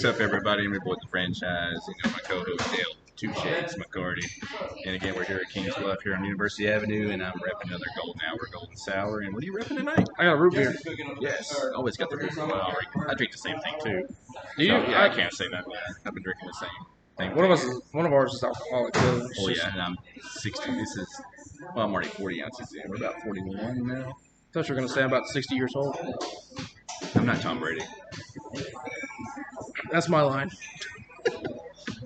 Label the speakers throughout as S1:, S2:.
S1: What's up, everybody? I'm your boy, the franchise. My co-host Dale Two Shades McCarty. And again, we're here at Kings Bluff here on University Avenue, and I'm repping another Golden Hour Golden Sour. And what are you repping tonight?
S2: I got a root beer.
S1: Yes, always got the root beer. Well, I drink the same thing too.
S2: Do you?
S1: So, yeah, I can't say that. I've been drinking the same thing.
S2: One of ours is alcoholic too.
S1: Oh yeah, and I'm 60. I'm already 40 ounces in. We're about 41 now.
S2: I thought you were gonna say I'm about 60 years old.
S1: I'm not Tom Brady.
S2: That's my line.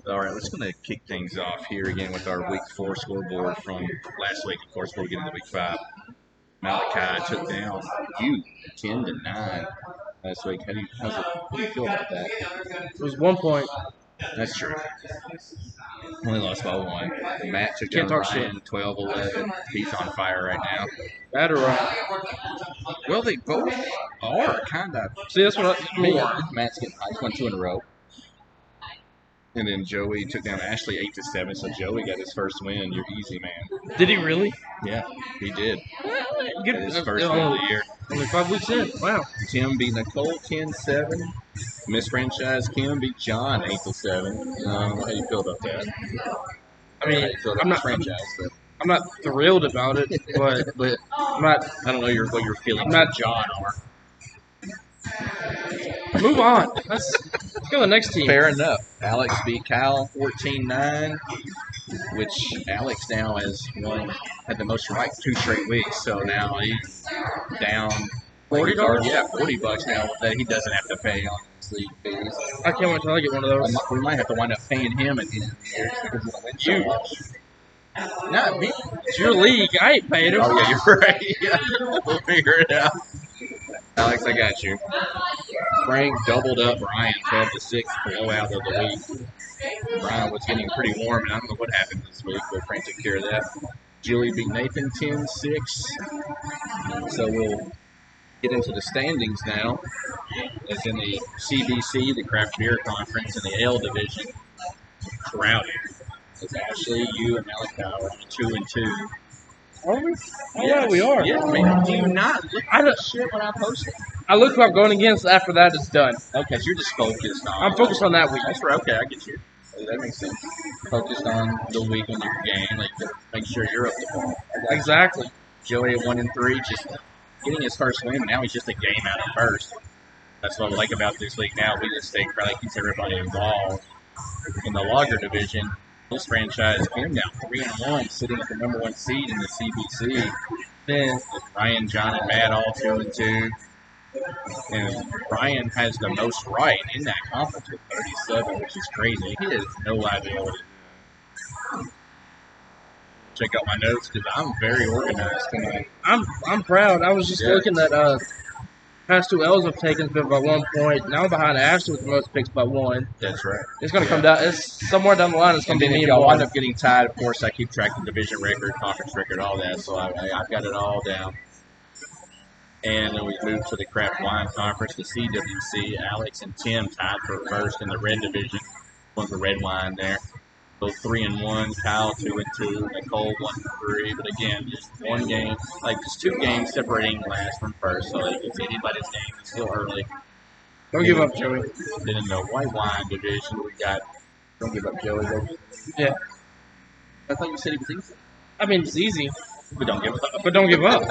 S1: All right, let's going to kick things off here again with our Week 4 scoreboard from last week. Of course, before we get into Week 5, Malachi took down you 10-9 last week. How do you feel about that?
S2: It was 1 point.
S1: That's true. Only lost by 1. Matt took
S2: Can't
S1: down
S2: talk
S1: Ryan 12-11. He's on fire right now.
S2: Bad or right?
S1: Well, they both are kind of.
S2: See, that's what I mean.
S1: Matt's getting high. He's won 2 in a row. And then Joey took down Ashley 8-7, so Joey got his first win. You're easy, man.
S2: Did he really?
S1: Yeah, he did.
S2: Get
S1: His first win of the year.
S2: Only 5 weeks in. Wow.
S1: Tim beat Nicole 10-7. Miss Franchise Kim beat John 8-7. How do you feel about that?
S2: I mean,
S1: I'm not franchise, but
S2: I'm not thrilled about it, but I'm not.
S1: I don't know what your feelings
S2: not
S1: with John are.
S2: Move on. Let's go to the next team.
S1: Fair enough. Alex beat Kyle 14-9, which Alex now had the most right 2 straight weeks. So now he's down
S2: $40?
S1: Yeah, $40 now that he doesn't have to pay on his league fees.
S2: I can't wait till I get one of those.
S1: We might have to wind up paying him at the end of the year because he's going to win so much. Not me.
S2: It's your league. I ain't paid him.
S1: Oh, yeah, you're right. Yeah. We'll figure it out. Alex, I got you. Frank doubled up Brian 12-6 blowout of the week. Brian was getting pretty warm, and I don't know what happened this week, but Frank took care of that. Julie beat Nathan 10-6. So we'll get into the standings now. It's in the CBC, the Craft Beer Conference, in the Ale Division. Crowded. It's Ashley, you, and Malachi are 2-2.
S2: Are we? Oh, yeah, we are.
S1: Yeah, I mean, do you not look at the shit when I post it?
S2: I look who I'm going against after that is done.
S1: Okay, so you're just focused on.
S2: I'm focused on that week.
S1: That's right. Okay, I get you. That makes sense. Focused on the week when you game, like make sure you're up to par.
S2: Exactly.
S1: Joey at 1-3, just getting his first win, but now he's just a game out of first. That's what I like about this league now. We just stay probably keeps everybody involved. In the Lager division, this franchise came down 3-1, sitting at the number 1 seed in the CBC. Then Ryan, John, and Matt all 2-2. And Brian has the most right in that conference with 37, which is crazy. He has no idea what he's doing. Check out my notes because I'm very organized tonight.
S2: I'm proud. I was just looking at past 2 L's have taken by 1 point. Now I'm behind Ashley with the most picks by 1.
S1: That's right.
S2: It's going to come down. It's somewhere down the line. It's going
S1: And
S2: to
S1: then
S2: be me
S1: if
S2: and
S1: y'all
S2: one.
S1: wind up getting tied, of course, I keep track of division record, conference record, all that. So I've got it all down. And then we move to the Craft Wine Conference, the CWC. Alex and Tim tied for first in the red division. Won the red wine there. Both 3-1. Kyle 2-2. Nicole 1-3. But again, just one game, like just 2 games separating last from first. So like it's anybody's game. It's still early.
S2: Don't give up, Joey.
S1: Then in the white wine division, we got. Don't give up, Joey.
S2: Yeah.
S1: I thought you said it was easy.
S2: I mean, it's easy,
S1: But don't give up.
S2: but don't give up.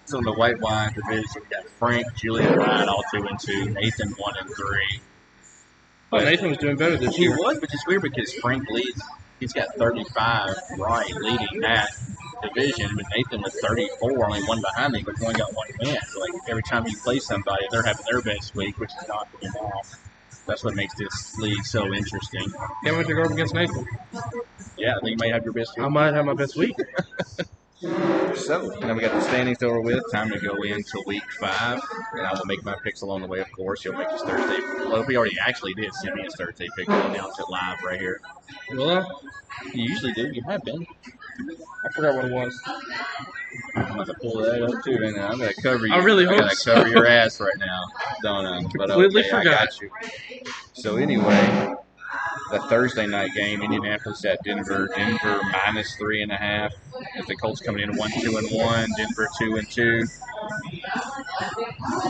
S1: So in the white wine division, we got Frank, Julia, and Ryan all 2-2. Nathan 1-3.
S2: But Nathan was doing better this
S1: He
S2: year.
S1: was, but it's weird because Frank leads. He's got 35 right, leading that division. But Nathan with 34, only 1 behind me, but only got 1 win. So like every time you play somebody, they're having their best week, which is not going off. That's what makes this league so interesting.
S2: Can't wait to go up against Nathan.
S1: Yeah, I think you may have your best week.
S2: I might have my best week.
S1: So, now we got the standings over with. Time to go into week 5. And I will make my picks along the way, of course. He'll make his Thursday. Well, he already actually did send me his Thursday pick. I'll announce it live right here.
S2: Will I?
S1: You usually do. You have been.
S2: I forgot what it was.
S1: I'm going to pull that up, too. And I'm going to cover you.
S2: I really hope
S1: got to cover your ass right now, don't I? But
S2: Completely
S1: okay,
S2: forgot.
S1: I got you. So, anyway, the Thursday night game, Indianapolis at Denver. Denver minus 3.5. As the Colts coming in 1-2-1. Denver 2-2.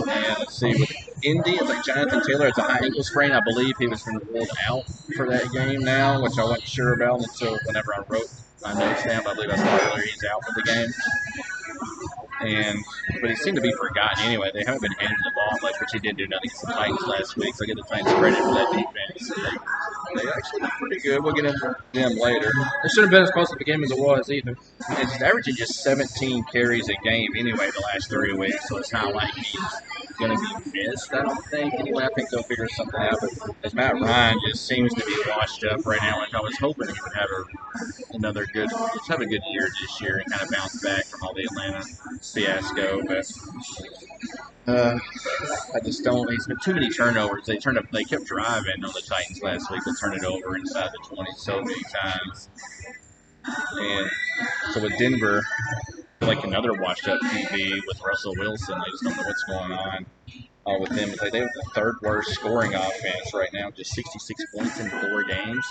S1: And let's see, with Indy. It's like Jonathan Taylor. It's a high ankle sprain. I believe he was ruled out for that game now, which I wasn't sure about until whenever I wrote my notes down. But I believe I saw earlier he's out for the game. But he seemed to be forgotten anyway. They haven't been handing the ball much, which he did do nothing against the Titans last week. So I give the Titans credit for that defense. They actually did pretty good. We'll get into them later.
S2: It shouldn't have been as close of a game as it was either.
S1: It's averaging just 17 carries a game anyway the last 3 weeks, so it's not like he's going to be missed, I don't think. Anyway, I think they'll figure something out. But as Matt Ryan just seems to be washed up right now, and I was hoping he would have another good, just have a good year this year and kind of bounce back from all the Atlanta fiasco. But I just don't. He's been too many turnovers. They kept driving on the Titans last week. They'll turn it over inside the 20 so many times. And so with Denver, like another washed-up QB with Russell Wilson, they just don't know what's going on with them. They have the third worst scoring offense right now, just 66 points in 4 games.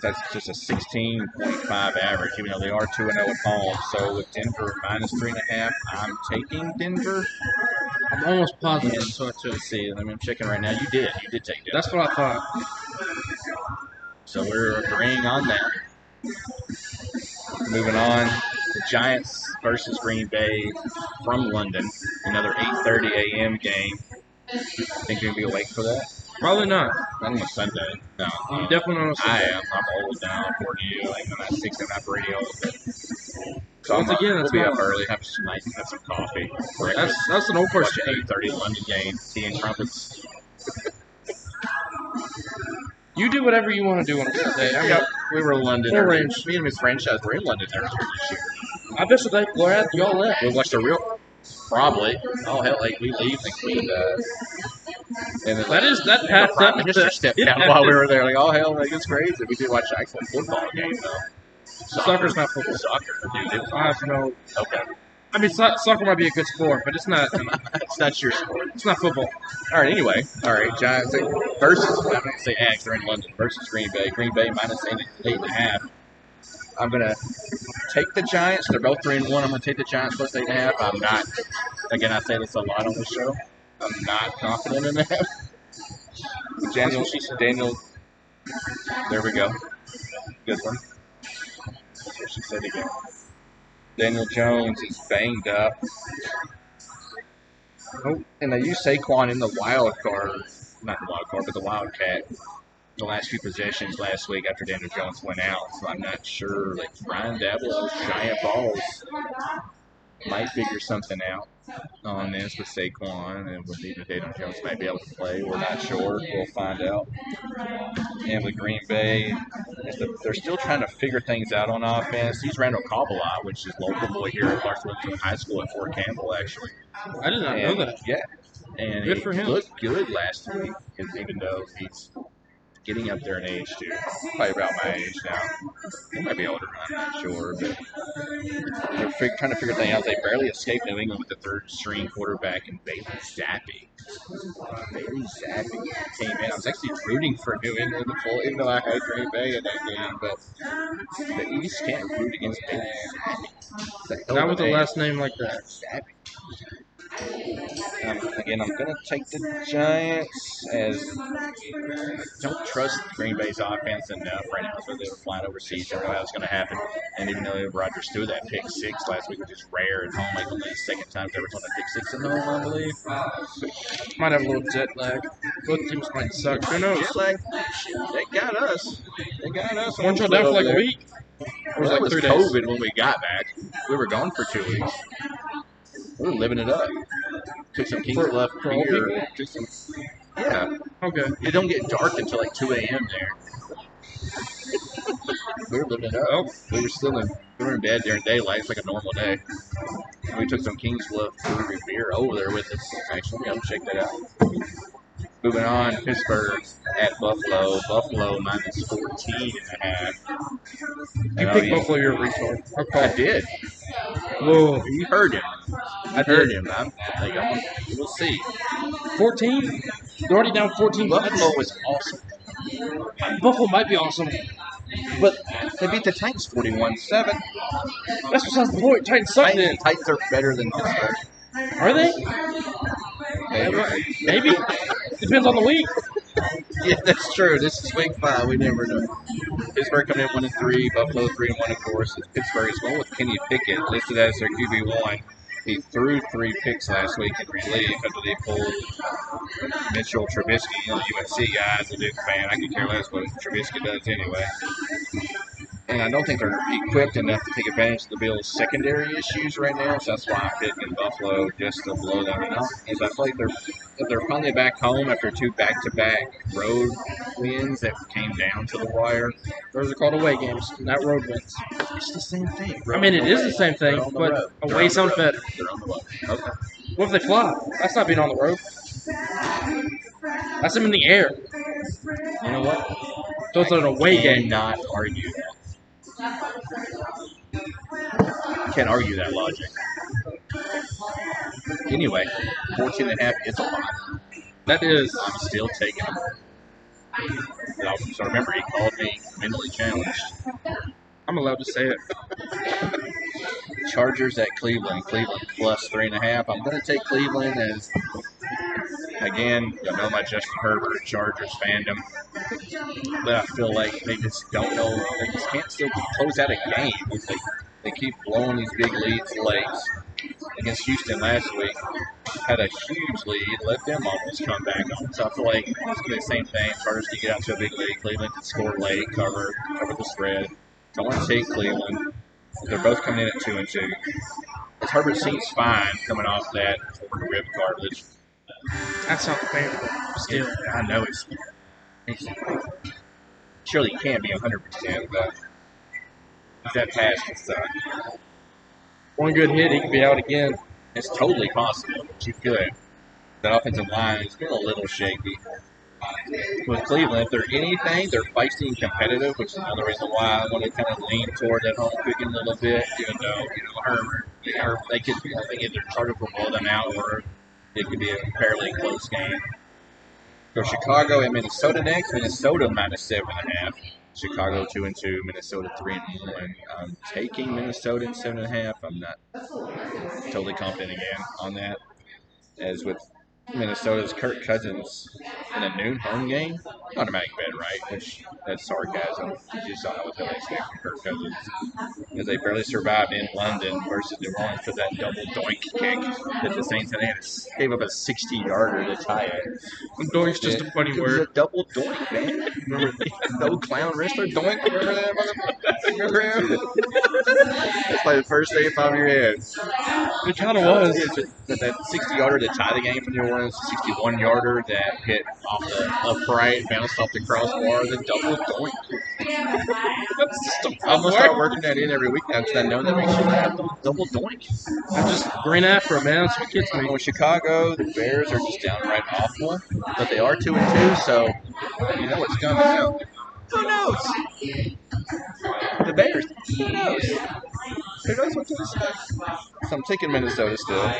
S1: That's just a 16.5 average, even though they are 2-0 at home. So with Denver minus 3.5, I'm taking Denver.
S2: I'm almost positive. So
S1: Let's see. I'm checking right now. You did take Denver.
S2: That's what I thought.
S1: So we're agreeing on that. Moving on, the Giants versus Green Bay from London. Another 8:30 a.m. game. Think you're going to be awake for that?
S2: Probably not.
S1: Not on a Sunday. No.
S2: You definitely not on a Sunday.
S1: I am. I'm old now. I'm 40. Like, I'm at 6 and I'm pretty old. So
S2: Once again,
S1: we'll
S2: that's
S1: be
S2: why-
S1: up early, have some coffee.
S2: That's an old
S1: Watch
S2: person.
S1: an 8:30 London game. Tea and crumpets.
S2: You do whatever you want to do on a Sunday. I mean,
S1: We were in London.
S2: We're
S1: earlier.
S2: in-
S1: Me and Miss Franchise were in London earlier this year.
S2: I bet you they glad y'all left.
S1: We watched a real. Probably. Oh, hell, like, we leave the Queen does. And then,
S2: That Pat
S1: Prime Minister stepped
S2: Yeah.
S1: down while we were there. Like, oh, hell, like, it's crazy. We did watch an actual football game, though.
S2: Soccer's not football.
S1: Soccer, dude. It was
S2: I have no.
S1: okay.
S2: I mean, soccer might be a good sport, but it's not.
S1: It's not your sport.
S2: It's not football.
S1: All right, anyway. All right, Giants versus, I'm going to say Ags, they're in London, versus Green Bay. Green Bay minus 8.5. I'm going to take the Giants. They're both 3-1. I'm going to take the Giants plus 8.5. I'm not, again, I say this a lot on the show. I'm not confident in that. Daniel, there we go. Good one. That's what she said again. Daniel Jones is banged up. Oh, and they used Saquon in the wild card. Not the wild card, but the Wildcat. The last few possessions last week after Daniel Jones went out. So I'm not sure. Like, Ryan Dabble's giant balls might figure something out on this with Saquon, and with even Daniel Jones might be able to play. We're not sure. We'll find out. And with Green Bay, they're still trying to figure things out on offense. He's Randall Cobb a lot, which is local boy here at Clarksville High School at Fort Campbell, actually.
S2: I did not know that.
S1: Yeah. And
S2: Good
S1: he
S2: for him.
S1: looked good last week, even though he's getting up there in age, too. Probably about my age now. He might be older, I'm not sure. But they're trying to figure things out. They barely escaped New England with the third-string quarterback and Bailey Zappi. Bailey Zappi came in. I was actually rooting for New England, even though I had Green Bay in that game. But the East can't root against Bailey Zappi.
S2: Not with a last name like that.
S1: Zappi. Again, I'm going to take the Giants as I don't trust Green Bay's offense enough right now. So they were flying overseas. I don't know how it's going to happen. And even though Rodgers threw that pick 6 last week, which is rare at home, like only the second time they've ever thrown a pick 6 in home, I believe.
S2: Might have a little jet lag. Both teams might suck. Who knows?
S1: Jet lag, they got us.
S2: Weren't y'all down for like a week? Or was
S1: Well,
S2: it like 3 days?
S1: COVID when we got back. We were gone for 2 weeks. We were living it up. Took some King's Bluff
S2: for all
S1: beer. Took some, yeah.
S2: Okay.
S1: It don't get dark until like 2 a.m. there. We were living it up.
S2: Oh.
S1: We were in bed during daylight. It's like a normal day. We took some King's Bluff brewery beer over there with us. Actually, I'll check that out. Moving on, Pittsburgh at Buffalo. Buffalo minus 14.5.
S2: You picked Buffalo, you're a retard.
S1: I did.
S2: Whoa.
S1: You heard him. I heard him. We'll see.
S2: 14? They're already down 14.
S1: Buffalo was awesome.
S2: Buffalo might be awesome.
S1: But they beat the Titans 41-7.
S2: That's besides the point. Titans suck then.
S1: Titans are better than Pittsburgh.
S2: Are they? Maybe. Depends on the week.
S1: Yeah, that's true. This is week 5. We never know. Pittsburgh coming in 1-3. Buffalo 3-1, of course. Pittsburgh is going with Kenny Pickett, listed as their QB1. He threw 3 picks last week in relief after they pulled Mitchell Trubisky, USC guy. As a Duke fan, I could care less what Trubisky does anyway. And I don't think they're equipped enough to take advantage of the Bills' secondary issues right now, so that's why I'm picking Buffalo just to blow them out. Because I feel like they're finally back home after 2 back-to-back road wins that came down to the wire.
S2: Those are called away games, not road wins.
S1: It's the same thing.
S2: I mean, it is the same thing, but away sounds better.
S1: They're on the road. Okay.
S2: What if they fly? That's not being on the road. That's them in the air.
S1: You know what?
S2: So it's an away game.
S1: Cannot argue that. Can't argue that logic. Anyway, 14.5 is a lot.
S2: That is.
S1: I'm still taking him. So remember, he called me mentally challenged.
S2: I'm allowed to say it.
S1: Chargers at Cleveland. Cleveland plus 3.5. I'm going to take Cleveland as, again, you know my Justin Herbert Chargers fandom. But I feel like they just don't know. They just can't still close out a game. They keep blowing these big leads late. Against Houston last week, had a huge lead, let them almost come back on. So I feel like it's going to be the same thing. Chargers can get out to a big lead. Cleveland can score late, cover the spread. So I want to take Cleveland. They're both coming in at 2-2. As Herbert seems fine coming off that rib cartilage.
S2: That's not fair. Still,
S1: I know it's surely can't be 100%, but that pass can suck.
S2: One good hit, he could be out again.
S1: It's totally possible. She's good. That offensive line is getting a little shaky. With Cleveland, if they're anything, they're feisty and competitive, which is another reason why I want to kind of lean toward that home cooking a little bit. Even though Herbert, they could, I think either Chargers will blow them out, or it could be a fairly close game. So Chicago and Minnesota next. Minnesota minus 7.5. Chicago 2-2. Minnesota 3-1. I'm taking Minnesota in 7.5. I'm not totally confident again on that. As with Minnesota's Kirk Cousins in a noon home game, automatic bet, right? Which that's sarcasm. You just don't know what to expect from Kirk Cousins. As they barely survived in London versus New Orleans for that double doink kick that the Saints had. Gave up a 60-yarder to tie it.
S2: Doink's just a funny word.
S1: It was a double doink, man. Remember no clown wrestler doink? Remember that? Remember him? That's like the first thing pop in your head.
S2: It kind of was.
S1: That 60-yarder to tie the game for New Orleans, 61-yarder that hit off the upright, bounced off the crossbar, the double doink. I'm going to start working that in every week now because I know that makes you laugh. Double doink.
S2: I just green after, man. That's what gets me.
S1: With Chicago, the Bears are just downright awful, but they are 2-2, so you know what's coming out. Who knows? The Bears. Who knows? Who knows what to expect? So I'm taking Minnesota still.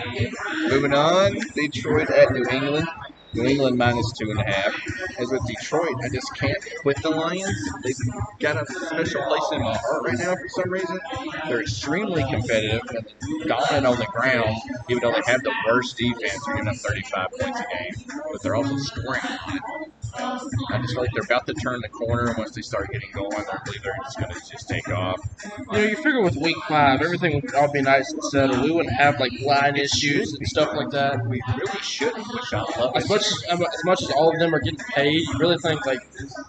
S1: Moving on, Detroit at New England. New England minus 2.5. As with Detroit, I just can't quit the Lions. They've got a special place in my heart right now for some reason. They're extremely competitive and dominant on the ground, even though they have the worst defense. They're giving up 35 points a game, but they're also scoring a lot. I just feel like they're about to turn the corner, and once they start getting going, I believe they're just going to just take off.
S2: You figure with week 5, everything would all be nice and settled. We wouldn't have like line issues and stuff like that.
S1: We really shouldn't, which I love.
S2: As much as all of them are getting paid, you really think like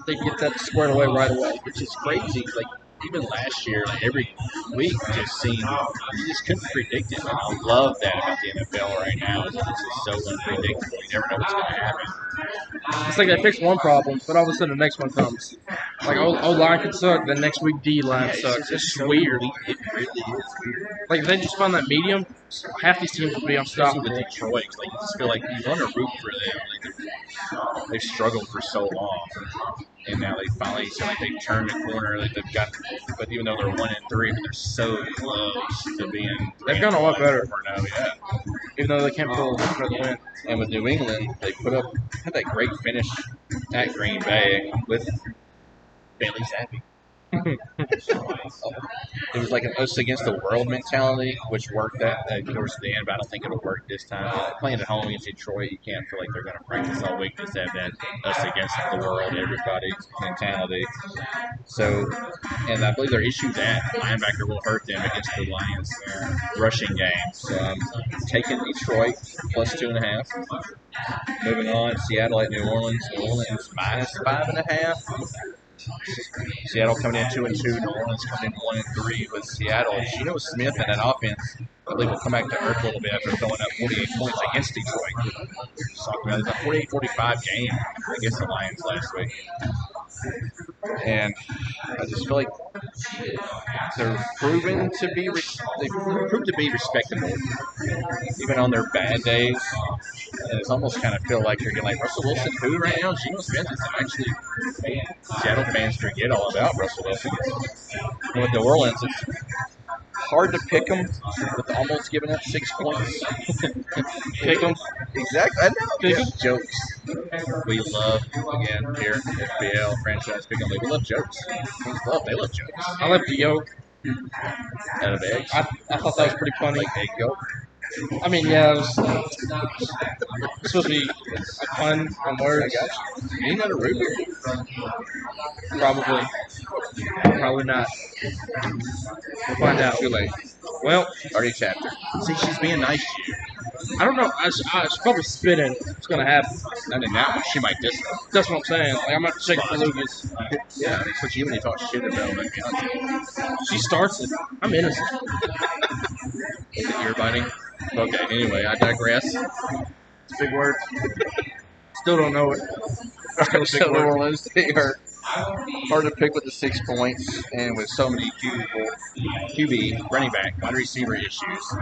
S2: they get that squared away right away.
S1: Which is crazy. Like even last year, like every week just seemed you just couldn't predict it. And I love that about the NFL right now. It's just so unpredictable. You never know what's going to happen.
S2: It's like they fix one problem, but all of a sudden the next one comes. Like O-line could suck, then next week D-line sucks. It's just weird.
S1: It really is weird.
S2: Like if they just find that medium, half these teams would be unstoppable.
S1: Especially with Detroit, like you just feel like you want to root for them. Like they've struggled for so long, and now they finally seem like they've turned the corner. Like they've got, but even though they're 1-3, but they're so close to being.
S2: They've gone a lot better.
S1: Now, yeah.
S2: Even though they can't pull for the win.
S1: And with New England, they had that great finish at Green Bay with Bailey Zappi. It was like an us against the world mentality, which worked towards the end, but I don't think it'll work this time. Playing at home against Detroit, you can't feel like they're going to practice all week just to have that us against the world, everybody mentality. So, and I believe their issue that linebacker will hurt them against the Lions rushing game. So I'm taking Detroit plus 2.5. Moving on, Seattle at New Orleans. New Orleans minus 5.5. Seattle coming in 2-2. New Orleans coming in 1-3 with Seattle. Geno Smith and that offense, I believe, will come back to earth a little bit after throwing up 48 points against Detroit. Just talking about it. It's a 48-45 game against the Lions last week. And I just feel like they're proven to be respectable, even on their bad days. And it's almost kind of feel like they're getting like Russell Wilson who right now. Geno Smith is actually Seattle fans forget all about Russell Wilson. And with New Orleans, it's hard to pick them with almost giving up 6 points. Pick them. Exactly. I know. Pick them. Jokes. We love, again, here, FPL, franchise pick 'em. We love jokes. They love jokes.
S2: I love the yolk.
S1: Out of eggs.
S2: I thought that was pretty funny.
S1: Like egg yolk.
S2: I mean, yeah, it was supposed to be a pun on words.
S1: You ain't got a root beer?
S2: Probably. Probably not. We'll find out.
S1: Too late.
S2: Well,
S1: Already tapped her. See, she's being nice to you.
S2: I don't know. I should probably spit in. It's going to happen.
S1: Not in that one. She might diss them.
S2: That's what I'm saying. Like, I'm going to check for Lucas.
S1: Yeah, that's what you when you talk shit about like
S2: She starts it. I'm innocent.
S1: Is it ear biting? Okay, anyway, I digress.
S2: It's a big word. Still don't know it.
S1: New Orleans, they are hard to pick with the 6 points and with so many QB, running back, wide receiver issues.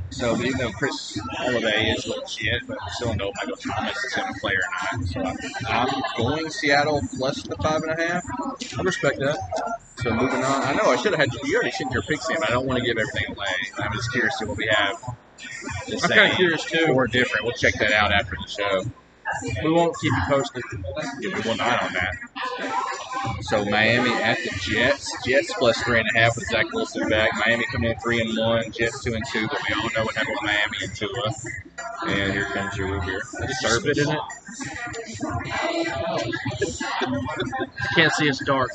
S1: So even though Chris Olave is legit, but we still don't know if Michael Thomas is going to play or not. So I'm going Seattle plus the 5.5.
S2: I respect that.
S1: So moving on, I know I should have had you already sent your picks in, but I don't want to give everything away. I'm just curious to what we have.
S2: I'm kind of curious too.
S1: Or different. We'll check that out after the show.
S2: We won't keep you posted.
S1: We will not on that. So Miami at the Jets. Jets plus 3.5 with Zach Wilson back. Miami coming in 3-1. Jets 2-2. But we all know what happened with Miami and Tua. And here comes your root beer.
S2: Spit in it. Can't see, it's dark.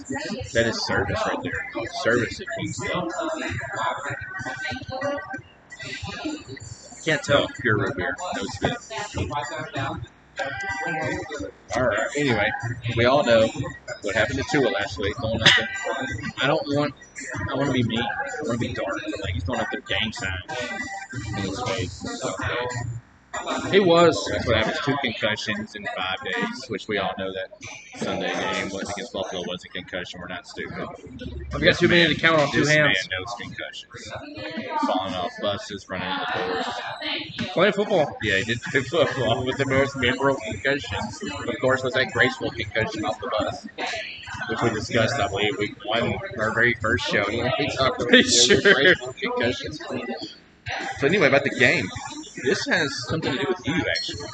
S1: That is service right there. Service at Kingsville.
S2: Can't tell.
S1: Pure root beer. No spit. All right. Anyway, we all know what happened to Tua last week. Going up there. I want to be mean. I want to be dark. But like he's going up there gang signs in his face.
S2: He was.
S1: That's what happens. 2 concussions in 5 days, which we all know that Sunday game was against Buffalo was a concussion. We're not stupid.
S2: I've got too many to count on 2
S1: This
S2: hands.
S1: man knows concussions. Falling off buses, running into doors.
S2: Playing football.
S1: Yeah, he did play football with the most memorable concussions. Of course, was that graceful concussion off the bus, which we discussed, I believe, week 1, our very first show. We talked about graceful concussions. So anyway, about the game. This has something to do with you, actually.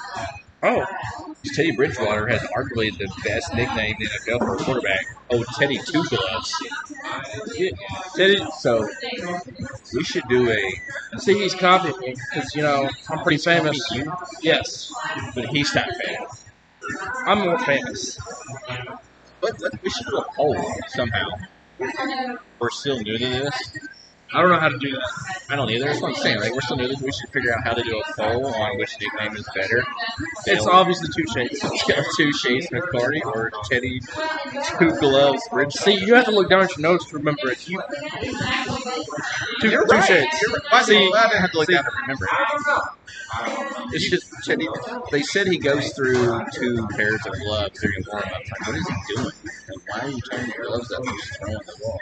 S2: Oh.
S1: Teddy Bridgewater has arguably the best nickname in the NFL for a quarterback. Oh, Teddy Two Gloves.
S2: Teddy.
S1: So, we should do a...
S2: See, he's copying me because, you know, I'm pretty famous.
S1: You?
S2: Yes.
S1: But he's not famous.
S2: I'm more famous.
S1: But we should do a poll somehow. We're still new to this.
S2: I don't know how to do that.
S1: I don't either. That's what I'm saying. Like, we're still new to this. We should figure out how to do a poll on which nickname is better.
S2: It's obviously 2 Shades.
S1: 2 Shades McCarty or Teddy Two Gloves Bridgewater.
S2: See, you have to look down at your notes to remember it.
S1: You're
S2: two
S1: right.
S2: Shades.
S1: You're right.
S2: See,
S1: I didn't have to look down to remember it. It's just Teddy. They said he goes through 2 pairs of gloves during warm-ups. Like, what is he doing? Like, why are you turning your gloves up and just throwing the ball?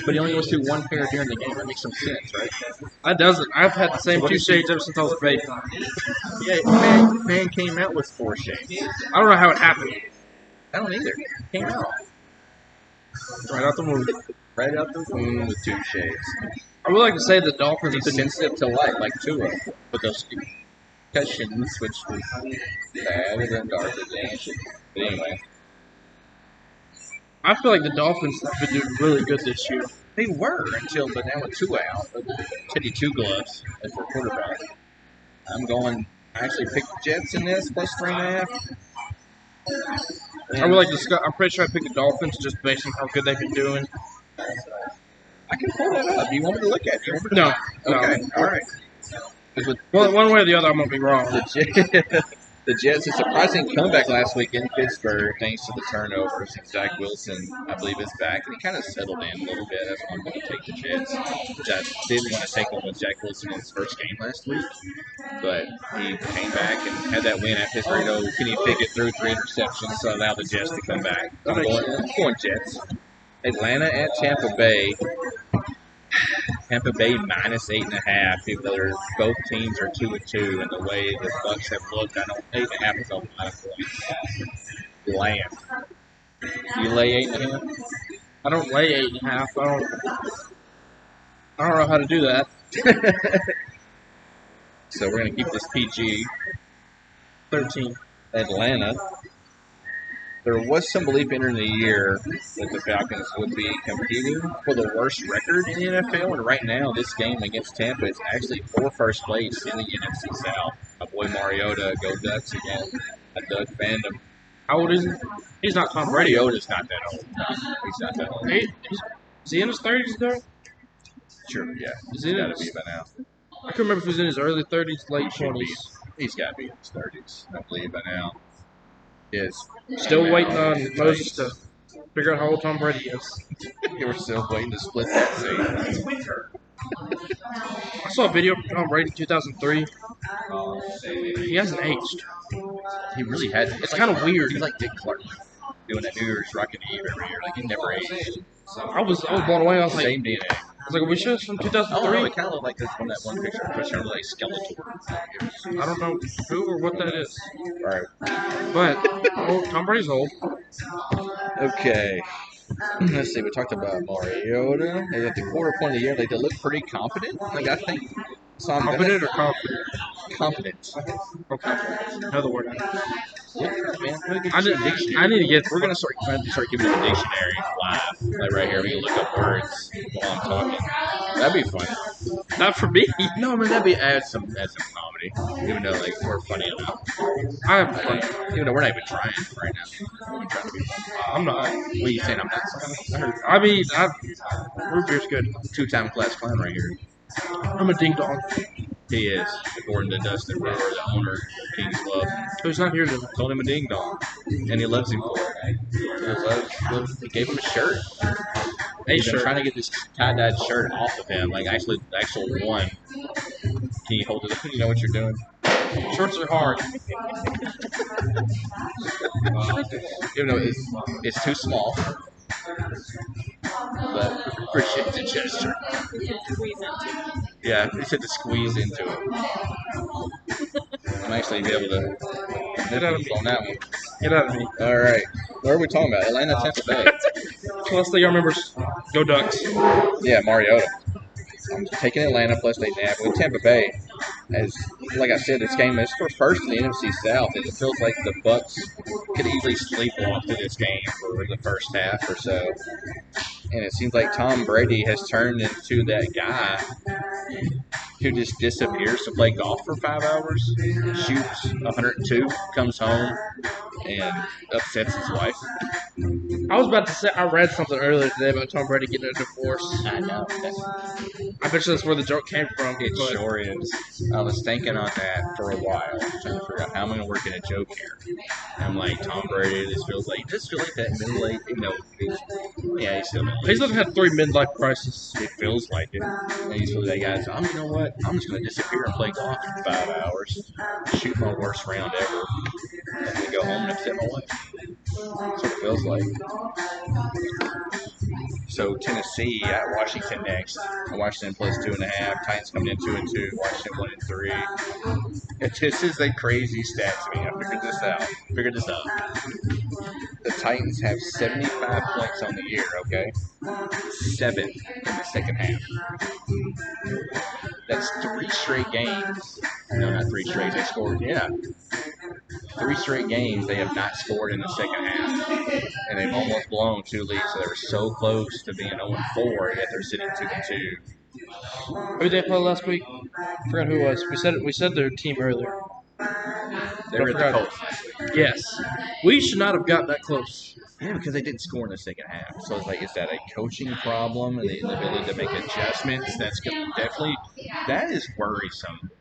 S1: But he only goes through 1 pair during the game. That makes some sense, right?
S2: That doesn't. I've had the same 2 Shades ever since I was a baby.
S1: Yeah, man came out with 4 shades.
S2: I don't know how it happened.
S1: I don't either. Came out.
S2: Right out the womb.
S1: Right out the womb with 2 shades.
S2: I would like to say the Dolphins
S1: He's
S2: have been
S1: sensitive to light, like Tua. With those concussions, which was bad and then darker than. But anyway.
S2: I feel like the Dolphins have been doing really good this year.
S1: They were until, but now with two out, Teddy Two Gloves as their quarterback. I actually picked the Jets in this plus 3.5.
S2: I would like to. I'm pretty sure I picked the Dolphins just based on how good they've been doing.
S1: I can pull that up. Do you want me to look at it?
S2: No.
S1: Okay. All right.
S2: Well, one way or the other, I'm gonna be wrong.
S1: The Jets, a surprising comeback last week in Pittsburgh thanks to the turnovers. And Zach Wilson, I believe, is back. And he kind of settled in a little bit. That's why I'm going to take the Jets, which I didn't want to take one with Zach Wilson in his first game last week. But he came back and had that win at Pittsburgh. Kenny Pickett threw 3 interceptions, so allowed the Jets to come back. I'm going Jets. Atlanta at Tampa Bay. Tampa Bay minus 8.5. Even though both teams are 2-2, and the way the Bucs have looked, 8.5 is a lot of points. Land. You lay 8.5?
S2: I don't lay 8.5. I don't know how to do that.
S1: So we're gonna keep this PG.
S2: 13.
S1: Atlanta. There was some belief entering the year that the Falcons would be competing for the worst record in the NFL, and right now, this game against Tampa is actually for first place in the NFC South. My boy Mariota, go Ducks again. A Duck fandom.
S2: How old is he? He's not Tom Brady.
S1: Mariota's not that old. No, he's not that old.
S2: Is he in his 30s though?
S1: Sure, yeah.
S2: He's
S1: got to be by now.
S2: I can't remember if he was in his early 30s, late 20s.
S1: He's got to be in his 30s, I believe, by now. Yes.
S2: Still waiting on Moses to figure out how old Tom Brady is.
S1: We're still waiting to split that seat.
S2: I saw a video of Tom Brady in 2003. He hasn't aged.
S1: He really hasn't.
S2: It's kind of weird.
S1: He's like Dick Clark doing that New Year's Rockin' Eve every year. Like, he never aged.
S2: I was blown away. I was like,
S1: same DNA.
S2: I was like, are we sure it's from 2003?
S1: Oh, it kind of looked like this from that one picture. It sounded like Skeletor.
S2: I don't know who or what that is.
S1: All right.
S2: But Tom Brady's old.
S1: Okay. Let's see. We talked about Mariota. They got the quarter point of the year. They look pretty confident. Like, I think. So I'm
S2: confident or confident?
S1: Confident.
S2: Okay. Another word.
S1: Yeah, man.
S2: I need to get.
S1: We're gonna start giving it a dictionary live, like right here. We can look up words while I'm talking. That'd be fun.
S2: Not for me.
S1: No, man, that'd be add some comedy. Even though like we're funny enough.
S2: I have fun.
S1: Even though we're not even trying right now. We're trying to be fun.
S2: I'm not.
S1: What are you saying? I'm not.
S2: I mean, root beer's good.
S1: 2-time class clown right here.
S2: I'm a ding dong.
S1: He is, according to Dustin Brewer, the owner of King's Love.
S2: Who's not here today?
S1: Told him a ding dong, and he loves him for it. He gave him a shirt. He's been trying to get this tie-dyed shirt off of him, like actual one. Can you hold it up? You know what you're doing?
S2: Shorts are hard.
S1: Even though it's too small. But appreciate the gesture. Yeah, he said to squeeze into it. I'm actually be able to
S2: get out of me
S1: on that one.
S2: Get out of me.
S1: All right. What are we talking about? Atlanta, Tampa Bay.
S2: Plus, they got members. Go Ducks.
S1: Yeah, Mariota. I'm taking Atlanta plus 8.5 with Tampa Bay. As like I said, this game is for first in the NFC South, and it feels like the Bucs could easily sleepwalk through this game for the first half or so. And it seems like Tom Brady has turned into that guy who just disappears to play golf for 5 hours, shoots 102, comes home, and upsets his wife.
S2: I was about to say, I read something earlier today about Tom Brady getting a divorce.
S1: I know.
S2: I bet you that's where the joke came from.
S1: It sure is. I was thinking on that for a while, trying to figure out how I'm going to work in a joke here. And I'm like, Tom Brady, this feels like that middle-aged, yeah, he's still
S2: He's never had 3 midlife crises.
S1: It feels like it. And he's really that guy. So, you know what? I'm just going to disappear and play golf for 5 hours, shoot my worst round ever, and then go home and upset my wife. That's what it feels like. So Tennessee at Washington next. Washington plus 2.5. Titans coming in 2-2. Washington 1-3. This is a crazy stat to me. I figured this out. The Titans have 75 points on the year. Okay, 7 in the second half. That's 3 straight games. No, not 3 straight. They scored. Yeah. 3 straight games they have not scored in the second half, and they've almost blown 2 leads. So they were so close to being 0-4, yet they're sitting 2-2.
S2: Who did they play last week? I forgot who it was. We said their team earlier.
S1: They were at the
S2: forgot.
S1: Colts last week.
S2: Yes. We should not have got that close.
S1: Yeah, because they didn't score in the second half. So it's like, is that a coaching problem and the inability to make adjustments? That is worrisome.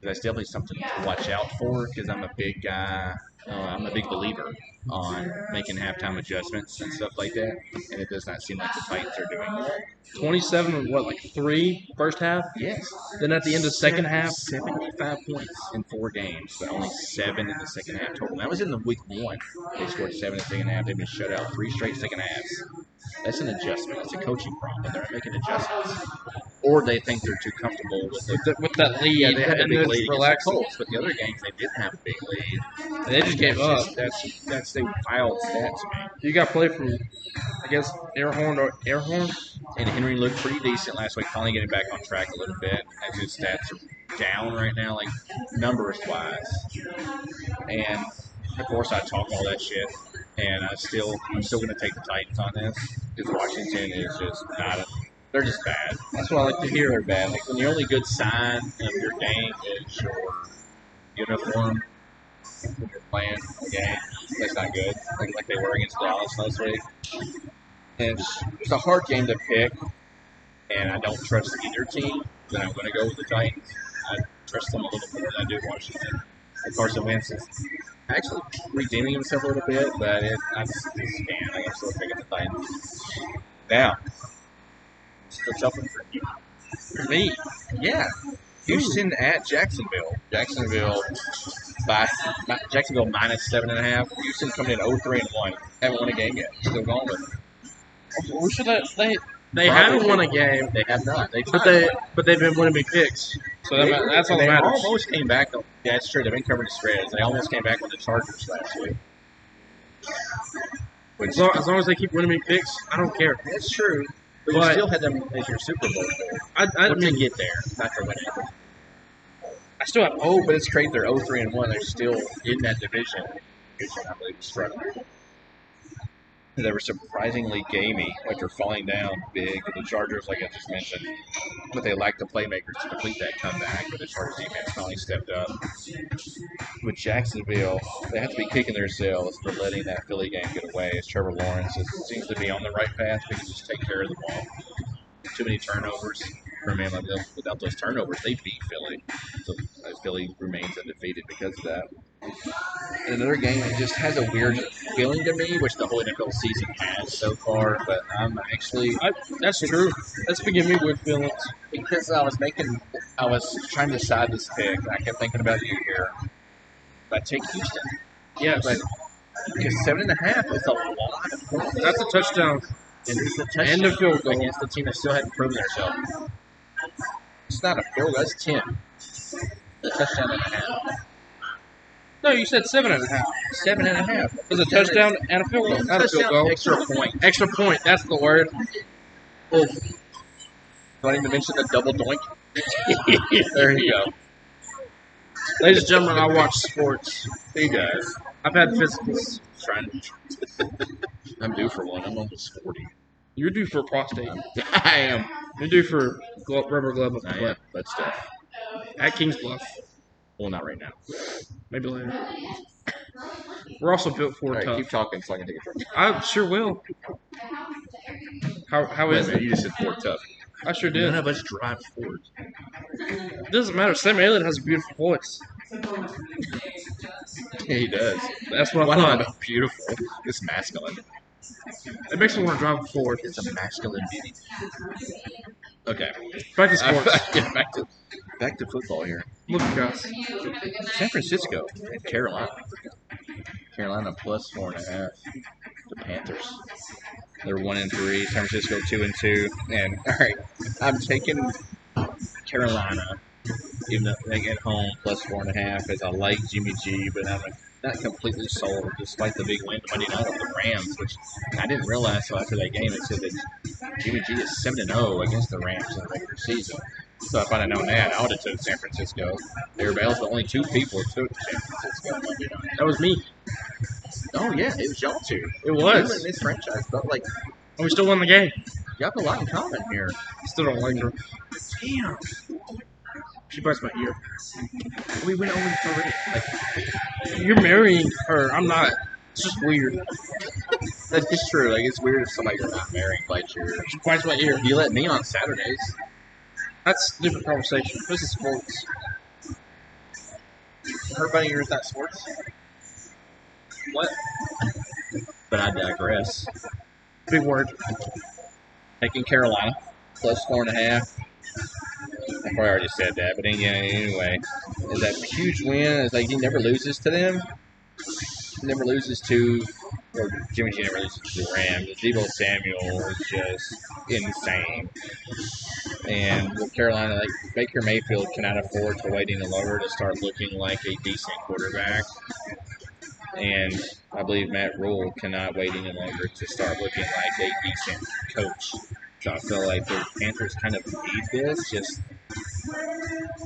S1: That's definitely something to watch out for because I'm a big guy. I'm a big believer on making halftime adjustments and stuff like that, and it does not seem like the Titans are doing that.
S2: 27 and what, like 3 first half?
S1: Yes.
S2: Then at the end of second half,
S1: 75 points in 4 games, but only 7 in the second half total. That was in the week 1. They scored 7 in the second half. They've been shut out 3 straight second halves. That's an adjustment. It's a coaching problem. They're making adjustments. Or they think they're too comfortable with
S2: that lead.
S1: Yeah, they had a
S2: and
S1: big
S2: then
S1: lead against
S2: relax.
S1: the Colts, but the other games they didn't have a big lead.
S2: They just gave up.
S1: That's the wild stats, man.
S2: You got play from, I guess, Airhorn.
S1: And Henry looked pretty decent last week, finally getting back on track a little bit. As his stats are down right now, like numbers-wise. And, of course, I talk all that shit. And I'm still going to take the Titans on this because Washington is just not they're just bad. That's what I like to hear. They're bad. Like when the only good sign of your game is your uniform when you're playing a game, that's not good. Like they were against Dallas last week. And it's a hard game to pick, and I don't trust either team. Then I'm going to go with the Titans. I trust them a little more than I do Washington. And Carson Wentz is actually redeeming himself a little bit, but I just can't. I'm still taking the Titans. Now, it's a tough one for you.
S2: For me?
S1: Yeah. Houston at Jacksonville. Jacksonville minus 7.5. Houston coming in 0-3-1. Haven't won a game yet. Still going with it.
S2: We should have, they haven't won a game.
S1: They have not.
S2: But they've been winning big picks. So that's all that matters.
S1: They almost came back. Yeah, it's true. They've been covering the spreads. They almost came back with the Chargers last week.
S2: As long as they keep winning big picks, I don't care.
S1: That's true. But you still had them as your Super Bowl. I mean, get there, not to win it.
S2: I still have hope.
S1: But it's great. They're 0-3-1. They're still in that division. I believe struggling. They were surprisingly gamey, like they're falling down big. The Chargers, like I just mentioned, but they lack the playmakers to complete that comeback. But the Chargers defense finally stepped up. With Jacksonville, they have to be kicking themselves for letting that Philly game get away. As Trevor Lawrence seems to be on the right path, they can just take care of the ball. Too many turnovers for a man like them. Without those turnovers, they beat Philly. So Philly remains undefeated because of that. In another game, it just has a weird feeling to me, which the whole NFL season has so far. But I'm actually
S2: that's true. That's been giving me weird feelings
S1: because I was trying to decide this pick. And I kept thinking about you here. But I take Houston.
S2: Yes,
S1: but because 7.5 is a lot of points.
S2: That's a touchdown.
S1: And it's a touchdown
S2: and a field goal
S1: against the team that still hadn't proven themselves. It's not a field goal. That's 10. A touchdown and a half.
S2: No, you said 7.5.
S1: 7.5.
S2: It's a touchdown and a field goal. Not a field goal.
S1: Extra point.
S2: Extra point. That's the word.
S1: Oh. Do I need to mention the double doink? There you go.
S2: Ladies and gentlemen, I watch sports.
S1: He does.
S2: I've had physicals.
S1: I'm due for one. I'm almost 40.
S2: You're due for prostate.
S1: I am.
S2: You're due for rubber glove up the butt.
S1: But stuff.
S2: At King's Bluff.
S1: Well, not right now.
S2: Maybe later. We're also built for
S1: right,
S2: tough.
S1: Keep talking so I can take a drink.
S2: I sure will. How is it?
S1: You just said Ford tough.
S2: I sure did.
S1: None of us drive Ford.
S2: It doesn't matter. Sam Elliott has a beautiful voice.
S1: Yeah, he does.
S2: That's what I thought.
S1: Not beautiful. It's masculine.
S2: It makes me want to drive a Ford.
S1: It's a masculine beauty. Okay.
S2: Back to sports.
S1: Back to football here.
S2: Look at us.
S1: San Francisco and Carolina. Carolina plus 4.5. The Panthers. They're 1-3. San Francisco 2-2. And all right, I'm taking Carolina, even though they get home plus 4.5. As I like Jimmy G, but I'm not completely sold, despite the big win Monday night over the Rams, which I didn't realize. So after that game, it said that Jimmy G is 7-0 against the Rams in the regular season. So if I'd have known that, I would have took San Francisco. Everybody else, the only two people who took San Francisco.
S2: That was me.
S1: Oh yeah, it was y'all two.
S2: It was.
S1: In this franchise, but like
S2: And we still won the game.
S1: you have a lot in common here.
S2: Still don't like her.
S1: Damn,
S2: She bites my ear.
S1: we went over already. Like
S2: You're marrying her. I'm not. It's just weird.
S1: that is true. Like it's weird if somebody you're not marrying bites your ear.
S2: She bites my ear.
S1: You let me on Saturdays.
S2: That's a different conversation. This is sports.
S1: Her biting your ear is not sports.
S2: What?
S1: But I digress.
S2: Big word.
S1: Taking Carolina plus 4.5. I probably already said that, but anyway, is that huge win? It's like he never loses to them. He never loses to, or Jimmy G never loses to the Rams. Deebo Samuel is just insane. And with Carolina, like Baker Mayfield cannot afford to wait any longer to start looking like a decent quarterback. And I believe Matt Rule cannot wait any longer to start looking like a decent coach. So I feel like the Panthers kind of need this, just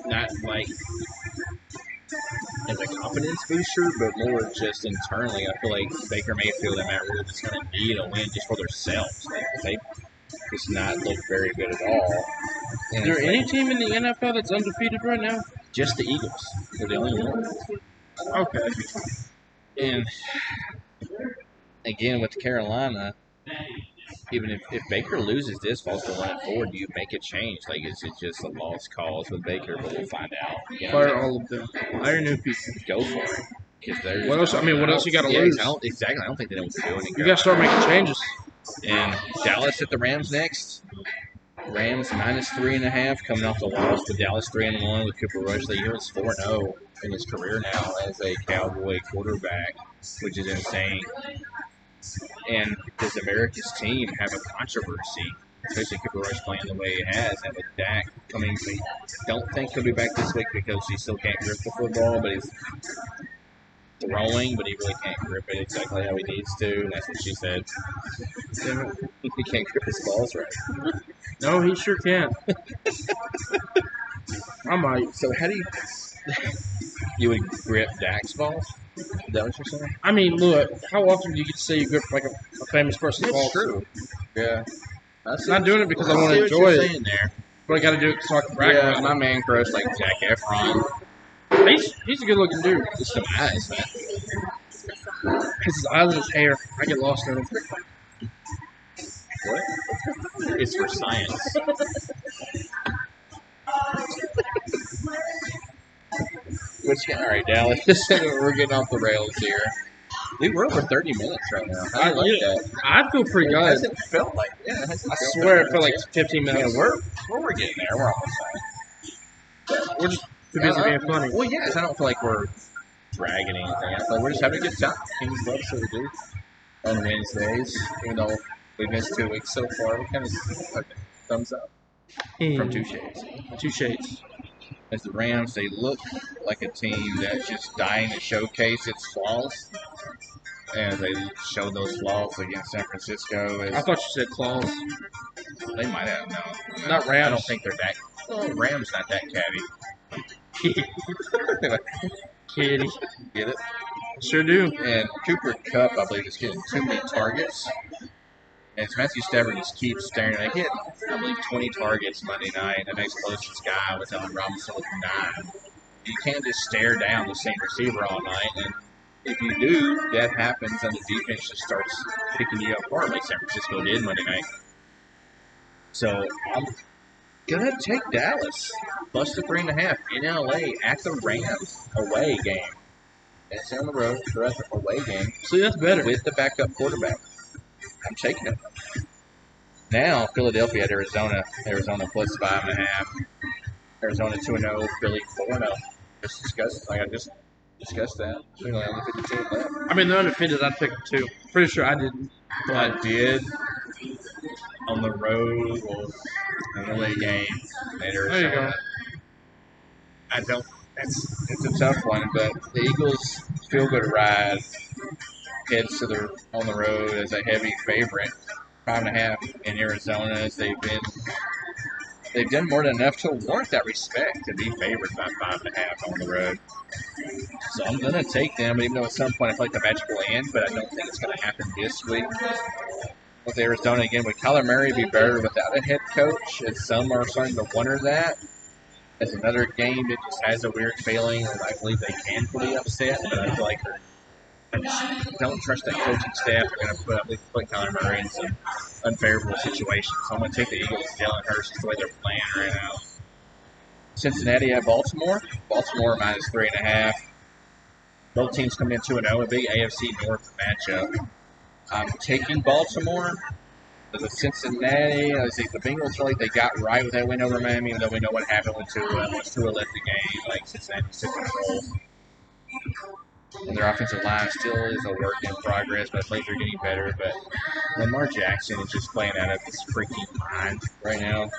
S1: not like as a confidence booster, but more just internally. I feel like Baker Mayfield and Matt Rule just going to need a win just for themselves. Like, they just not look very good at all.
S2: Is there any team in the NFL that's undefeated right now?
S1: Just the Eagles. They're the only one.
S2: Okay.
S1: And again, with Carolina, even if Baker loses this, falls to 1-4, do you make a change? Like, is it just a lost cause with Baker? But we'll find out. You know,
S2: Fire all of them. Hire new people.
S1: go for it. Because there's
S2: What else? I mean, what else you got to
S1: yeah,
S2: lose?
S1: I don't think they know what to do.
S2: You got to start making changes.
S1: And Dallas at the Rams next. Rams minus 3.5, coming off the loss to Dallas 3-1 with Cooper Rush. He was 4-0 in his career now as a Cowboy quarterback, which is insane. And does America's team have a controversy, especially Cooper Rush playing the way he has, and with Dak coming? We don't think he'll be back this week because he still can't grip the football, but he's throwing, but he really can't grip it exactly how he needs to. And that's what she said. He can't grip his balls right.
S2: No, he sure can. I might.
S1: So how do you would grip Dak's balls? Is that what you're saying?
S2: I mean, look, how often do you get to say you grip like a famous person's balls?
S1: true. Yeah.
S2: I'm not doing it because I want to enjoy it,
S1: there.
S2: but I got to do it so I can brag
S1: Yeah,
S2: about
S1: my man crush like Zac Efron.
S2: it. He's a good looking dude.
S1: Just some eyes, man.
S2: His eyes and his hair. I get lost in him.
S1: What? It's for science. All right, Dallas. We're getting off the rails here. We're over 30 minutes right now. I like that.
S2: I feel pretty
S1: It
S2: good.
S1: hasn't felt like it.
S2: I swear it felt like 15 minutes.
S1: Yeah, we're getting there. We're almost there.
S2: We're just too busy being funny.
S1: Well, yes, I don't feel like we're dragging anything out. Like, we're just having a good time. Kings love, so we do. On Wednesdays, even though we've missed 2 weeks so far, we kind of thumbs up from Two Shades.
S2: 2 shades.
S1: As the Rams, they look like a team that's just dying to showcase its flaws. And they showed those flaws against San Francisco.
S2: I thought you said claws.
S1: They might have, no.
S2: Not Rams.
S1: I don't think they're that. Well, Rams not that catty.
S2: Kitty.
S1: Get it?
S2: Sure do.
S1: And Cooper Kupp, I believe, is getting too many targets. And Matthew Stafford just keeps staring. They hit, I believe, 20 targets Monday night. The next closest guy was Allen Robinson with 9. You can't just stare down the same receiver all night. And if you do, that happens, and the defense just starts picking you apart like San Francisco did Monday night. So I'm going to take Dallas plus the 3.5 in LA at the Rams away game. It's on the road, so that's an away game.
S2: See, that's better.
S1: With the backup quarterback. I'm taking it. Now, Philadelphia at Arizona. Arizona plus 5.5. Arizona 2-0. Philly 4-0. Just discussed. Like I just discussed that. We only have 52 left.
S2: I mean, they're undefeated. I'd pick 2. Pretty sure I didn't.
S1: I did on the road or an away game at Arizona.
S2: There you go.
S1: I don't. It's a tough one, but the Eagles feel good ride heads to on the road as a heavy favorite, 5.5 in Arizona as they've been they've done more than enough to warrant that respect to be favored by 5.5 on the road. So I'm going to take them, even though at some point I feel like the match will end, but I don't think it's going to happen this week. With Arizona, again, would Kyler Murray be better without a head coach? And some are starting to wonder that. It's another game that just has a weird feeling, and I believe they can be upset, but I feel like I just don't trust that coaching staff. They're going to put Kyler Murray in some unfavorable situations. So I'm going to take the Eagles. Jalen Hurts is the way they're playing right now. Cincinnati at Baltimore. Baltimore minus 3.5. Both teams come in 2-0, a big AFC North matchup. I'm taking Baltimore. The Cincinnati, the Bengals feel like they got right with that win over Miami, even though we know what happened when Tua left the game. Like Cincinnati took control. And their offensive line still is a work in progress, but plays are getting better. But Lamar Jackson is just playing out of his freaking mind right now.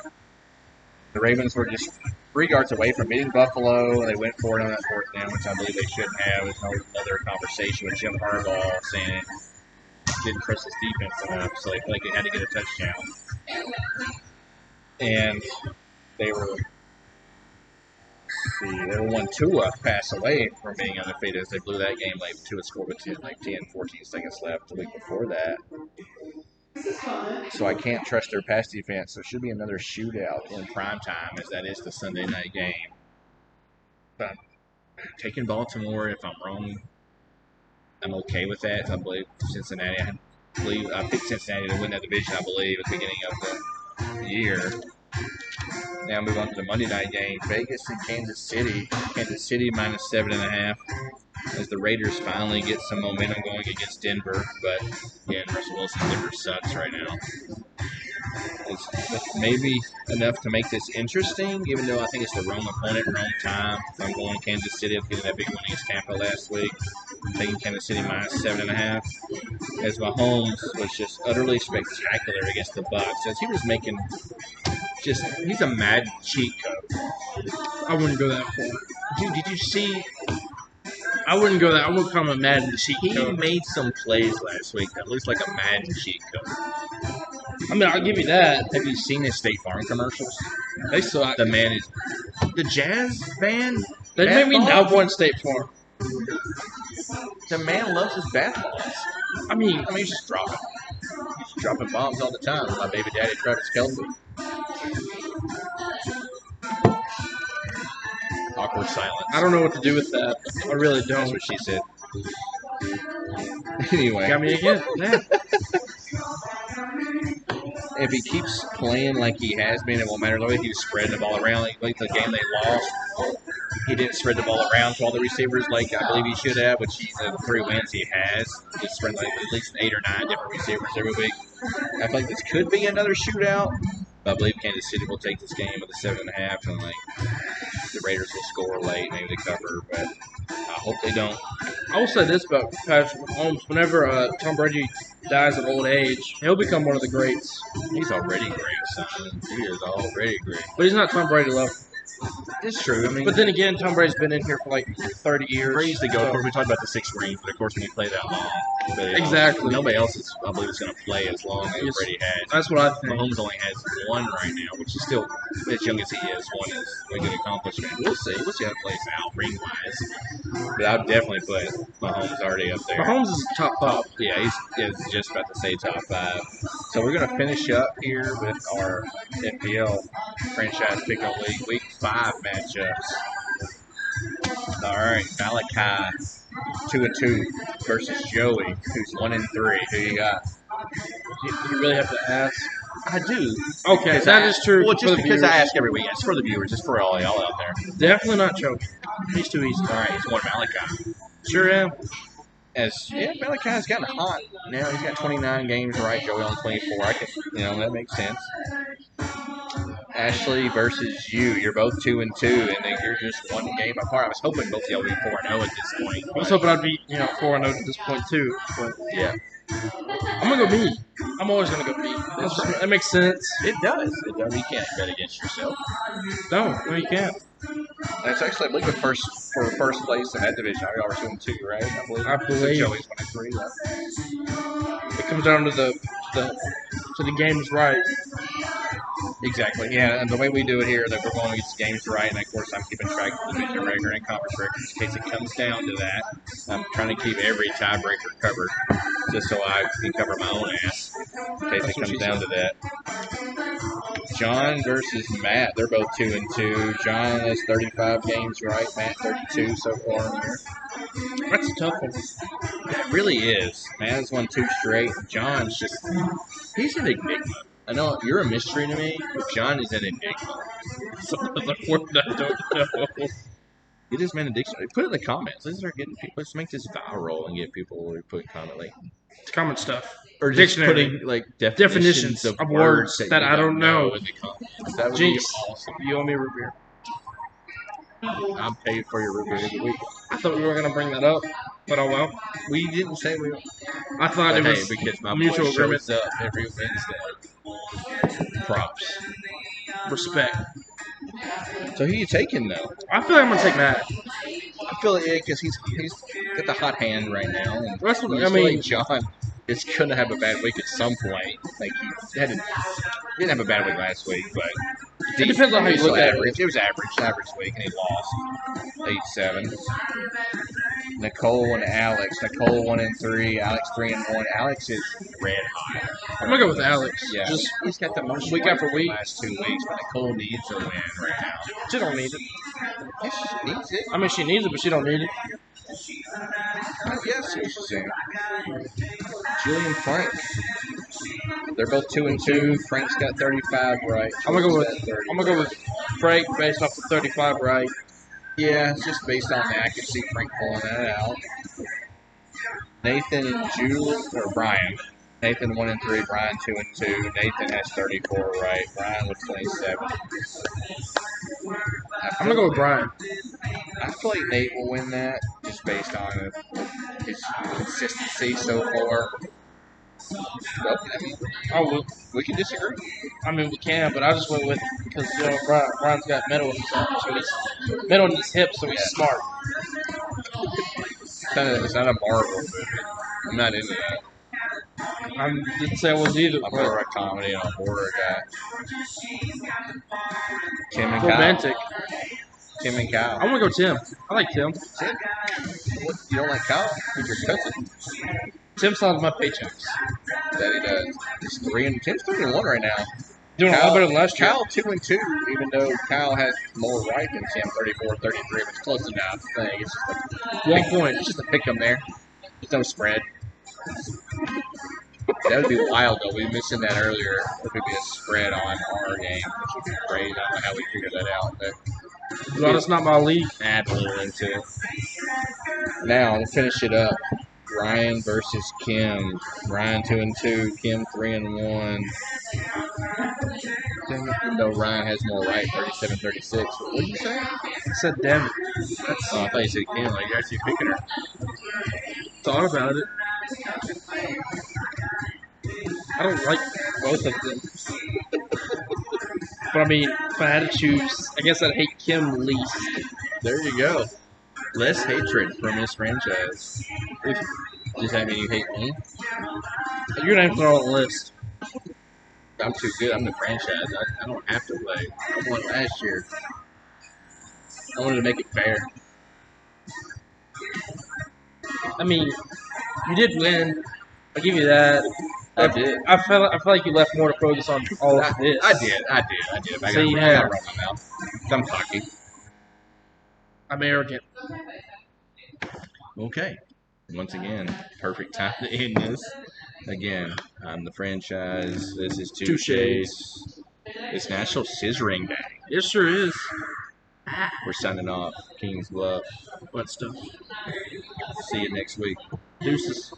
S1: The Ravens were just 3 yards away from beating Buffalo. They went for it on that 4th down, which I believe they shouldn't have. There's another conversation with Jim Harbaugh saying didn't trust his defense enough, so they feel like they had to get a touchdown. And they were one Tua pass away from being undefeated as they blew that game late. Tua scored with 10, 14 seconds left the week before that. So I can't trust their pass defense. So it should be another shootout in prime time, as that is the Sunday night game. But I'm taking Baltimore. If I'm wrong, I'm okay with that. I believe Cincinnati. I picked Cincinnati to win that division, I believe, at the beginning of the year. Now move on to the Monday night game. Vegas and Kansas City. Kansas City minus 7.5. As the Raiders finally get some momentum going against Denver. But, again, Russell Wilson, Denver sucks right now. It's maybe enough to make this interesting, even though I think it's the wrong opponent, wrong time. If I'm going Kansas City, I'm getting that big win against Tampa last week. I'm taking Kansas City minus 7.5. As Mahomes was just utterly spectacular against the Bucs. As he was making he's a Madden cheat code.
S2: I wouldn't go that far. Did you see? I wouldn't go that. I wouldn't call him a Madden cheat code.
S1: He made some plays last week that looks like a Madden cheat code.
S2: I mean, I'll give you that.
S1: Have you seen his State Farm commercials?
S2: They suck.
S1: The man is the Jazz band.
S2: They made me now one State Farm.
S1: The man loves his bat balls. I mean, he's just dropping bombs all the time. My baby daddy, Travis Kelce. Awkward silence.
S2: I don't know what to do with that. I really don't.
S1: That's what she said. Anyway.
S2: Got me again. Yeah.
S1: If he keeps playing like he has been, it won't matter. The way he was spreading the ball around, like the game they lost, he didn't spread the ball around to all the receivers like I believe he should have, which the 3 wins he has. He's spread like at least 8 or 9 different receivers every week. I feel like this could be another shootout. But I believe Kansas City will take this game with a 7.5, and the Raiders will score late, maybe they cover, but I hope they don't.
S2: I will say this about Patrick Mahomes: whenever Tom Brady dies of old age, he'll become one of the greats.
S1: He's already great, son. He is already great.
S2: But he's not Tom Brady level.
S1: It's true. I mean,
S2: but then again, Tom Brady's been in here for like 30 years.
S1: Brady's the GOAT. Of course, we talked about the 6 rings, but of course, when you play that long,
S2: exactly.
S1: Nobody else I believe, is going to play as long as Brady has.
S2: That's what I think.
S1: Mahomes only has 1 right now, which is still, as young as he is, 1 is a good accomplishment. We'll see. We'll see how it plays out ring-wise. But I'd definitely put Mahomes already up there.
S2: Mahomes is top 5.
S1: Yeah, he's just about to say top 5. So we're going to finish up here with our FPL franchise pick-up league week 5 matchups. All right, Malachi, 2-2 versus Joey, who's 1-3. Who you got?
S2: You really have to ask.
S1: I do.
S2: Okay, that is true.
S1: Well, just because I ask every week. It's for the viewers. It's for all y'all out there.
S2: Definitely not Joey. He's too easy.
S1: All right, he's one Malachi.
S2: Sure am.
S1: Malachi's gotten hot. Now he's got 29 games right. Joey on 24. That makes sense. Ashley versus you. You're both 2-2, and then you're just 1 game apart. I was hoping both of y'all would be 4-0 at this point.
S2: I was hoping I'd be 4-0 at this point too. But
S1: yeah.
S2: I'm gonna go B. I'm always gonna go B. That makes sense.
S1: It does. You can't bet against yourself.
S2: No, you can't.
S1: That's actually, I believe, for first place in that division. Y'all are 2-2, right? I believe. So Joey's 1-3.
S2: It comes down to the game's right.
S1: Exactly. Yeah, and the way we do it here, that we're going to get the games right, and of course I'm keeping track of the division record and conference records in case it comes down to that. I'm trying to keep every tiebreaker covered, just so I can cover my own ass in case it comes down to that. John versus Matt. They're both 2-2. John has 35 games right. Matt 32 so far in here.
S2: That's a tough one.
S1: It really is. Matt has won 2 straight. John's he's an enigma. I know you're a mystery to me, but John is an enigma.
S2: Something like word I don't know.
S1: It is man addiction. Put it in the comments. Let's start getting people. Let's make this viral and get people to put comment like
S2: Common stuff.
S1: or just
S2: Dictionary.
S1: putting like
S2: Definitions of words that I don't know.
S1: in the comments. That would
S2: Jinx,
S1: be awesome.
S2: you owe me a root beer.
S1: I'm paid for your review every week.
S2: I thought we were going to bring that up, but oh well.
S1: We didn't say we.
S2: I thought it was
S1: because my
S2: mutual
S1: boy
S2: agreement.
S1: shows up every Wednesday. Props.
S2: Respect.
S1: So who you taking though?
S2: I feel like I'm going to take Matt.
S1: I feel it because he's got the hot hand right now. And
S2: That's what,
S1: I
S2: I mean,
S1: like John is gonna have a bad week at some point. Like he didn't have a bad week last week, but
S2: it depends on how you look at it.
S1: It was average week, and he lost 8-7. Nicole and Alex. Nicole 1-3. Alex 3-1. Alex is red hot.
S2: I'm going to go with Alex.
S1: Yeah,
S2: Just
S1: he's got the most
S2: week after week.
S1: last 2 weeks, but Nicole needs a win right now.
S2: She don't need it.
S1: Yes, she needs it.
S2: I mean, she needs it, but she don't need it.
S1: Yes, she's in. Julian Frank. They're both 2-2. Frank's got 35 right.
S2: I'm gonna go with
S1: Julian's got 30
S2: Frank based off the 35 right.
S1: Yeah, it's just based on the accuracy. Frank pulling that out. Nathan and Brian. Nathan 1-3. Brian 2-2. Nathan has 34 right. Brian with 27.
S2: I'm gonna go with Brian.
S1: I feel like Nate will win that just based on his consistency so far. Well, I mean, we can disagree.
S2: I mean, we can, but I just went with because Brian's got metal in his arm, so he's metal in his hip, so he's smart.
S1: It's not a Marvel movie. I'm not into that.
S2: I didn't say I was either.
S1: I'm more a comedy and a horror guy. Tim and
S2: romantic.
S1: Kyle. Tim and Kyle.
S2: I'm gonna go Tim. I like Tim.
S1: Tim? What, you don't like Kyle? Who's your cousin?
S2: Tim signs my paychecks.
S1: That he does. Tim's 3-1 right now.
S2: Doing a lot better than last year.
S1: Kyle 2-2, even though Kyle has more right than Tim, 34-33, but it's close enough. It's just
S2: 1 point.
S1: It's just a pick 'em there. There's no spread. That would be wild, though. We mentioned that earlier. There could be a spread on our game, which would be great. I don't know how we figured that out, but
S2: Well, that's not my league.
S1: add a little into it. Now, to finish it up, Ryan versus Kim. Ryan 2-2, Kim 3-1. Even though Ryan has more right, 37-36. What did you say?
S2: I said, damn it.
S1: Oh, I thought you said Kim. Like, you're actually picking her.
S2: Thought about it. I don't like both of them. But I mean, if I had to choose, I guess I'd hate Kim least.
S1: There you go. Less hatred from this franchise. Does that mean you hate me?
S2: Your name's not on the list.
S1: I'm too good. I'm the franchise. I don't have to play. I won last year. I wanted to make it fair.
S2: I mean, you did win. I'll give you that.
S1: I did.
S2: I feel like you left more to focus on all of this.
S1: I did. I got
S2: So you
S1: I
S2: have-
S1: got run my mouth. I'm cocky.
S2: I'm arrogant.
S1: Okay. Once again, perfect time to end this. Again, I'm the franchise. This is Two Shades. It's National Scissoring Day.
S2: It sure is.
S1: We're signing off. King's Bluff.
S2: What stuff?
S1: See you next week.
S2: Deuces.